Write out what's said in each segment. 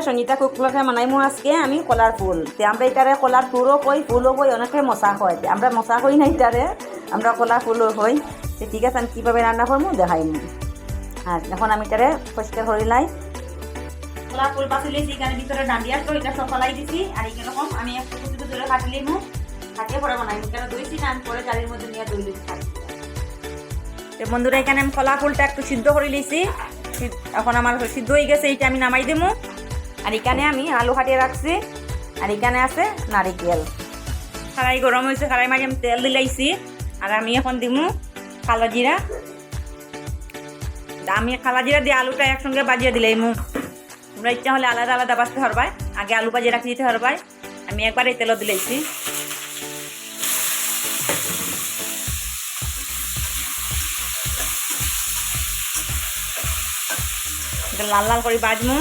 সঞ্জিতা কুকলকে মানাইমু আজকে আমি কলার ফুল তে আমরা এটারে কলার ফুলও কই ফুলও কই অনেকে মশা হয় আমরা মশা কই না এটারে আমরা কলার ফুলও হই তো ঠিক আছে আমি কীভাবে রান্না করবো দেখাইমু। আর এখন আমি এটারে পরিষ্কার করে লাই কলার ফুল বাছি লিয়েছি এখানে ভিতরে ডান্ডিয়া তো এটা সব ফলাই দিছি আর এইরকম আমি একটু কুচি ধরে কাটলিমু কাটিয়ে পরে বানাইমু কেন দইছি না আমি পরে জালির মধ্যে নিয়ে দই লিখি খাই। তো বন্ধুরা এখানে আমি কলা ফুলটা একটু সিদ্ধ করে লিয়েছি এখন আমার সিদ্ধ হয়ে গেছে এইটা আমি নামাই দেবো। আর এখানে আমি আলু কাটিয়ে রাখছি আর এখানে আছে নারিকেল। কড়াই গরম হয়েছে কড়াই মাঝে আমি তেল দিলাইছি আর আমি এখন দিমু কালো জিরা। আমি কালো জিরা দিয়ে আলুটা একসঙ্গে বাজিয়ে দিলাইমু। তোমরা ইচ্ছা হলে আলাদা আলাদা বাজতে পারবাই আগে আলু বাজিয়ে রাখি দিতে পারবাই আমি একবার এই তেলও দিলাইছি। লাল লাল করে বাজমু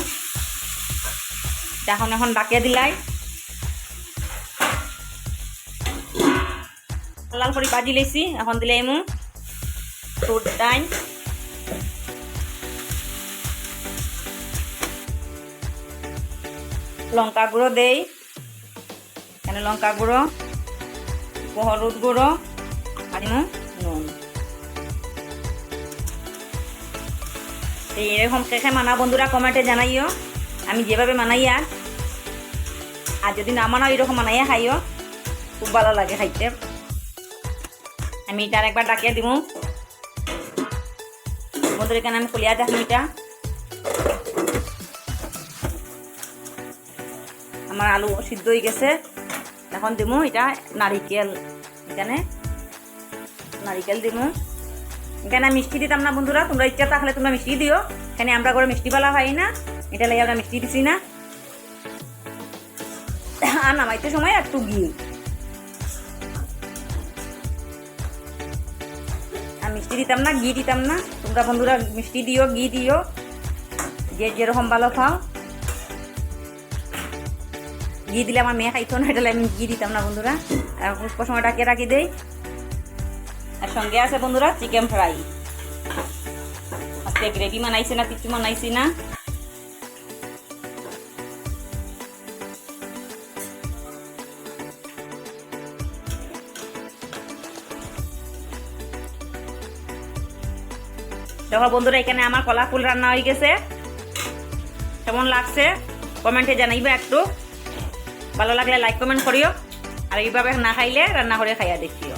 এখন ডাকিয়ে দিলাই লাল লাল করে বাজি লেছি এখন দিলাই মু তোর ডাইন লঙ্কা গুঁড়ো দেই এখানে লঙ্কা গুঁড়ো হলুদ গুঁড়ো আর নুন। এরকম কেখে মানা বন্ধুরা কমেন্টে জানাইও আমি যেভাবে মানাই আর যদি না মানাও এরকম মানাইয়া খাইও খুব ভালো লাগে খাইতে। আমি এটার একবার ডাকিয়ে দিব বন্ধুরা এখানে আমি কলিয়া দেখি এটা আমার আলু সিদ্ধ হয়ে গেছে এখন দিব এটা নারিকেল এখানে নারিকেল দিব। এখানে মিষ্টি দিতাম না বন্ধুরা তোমরা ইচ্ছা থাকলে তোমরা মিষ্টি দিও এখানে আমরা করে মিষ্টি পালা হয় না এটা লাগে আমরা মিষ্টি দিছি না। আর নামাইতে সময় একটু ঘি আর মিষ্টি দিতাম না ঘি দিতাম না তোমরা বন্ধুরা মিষ্টি দিও ঘি দিও যে যেরকম ভালো খাও। ঘি দিলে আমার মেয়ে খাইতো না এটা আমি ঘি দিতাম না বন্ধুরা। আর পুষ্প সময় ডাকিয়ে রাখি দেই আর সঙ্গে আছে বন্ধুরা চিকেন ফ্রাই আজকে গ্রেভি বানাইছি না কিছু বানাইছি না। দেখো বন্ধুরা এখানে আমার কলা ফুল রান্না হয়ে গেছে কেমন লাগছে কমেন্টে জানাইবে একটু ভালো লাগলে লাইক কমেন্ট করিও আর এইভাবে না খাইলে রান্না করে খাইয়া দেখিও।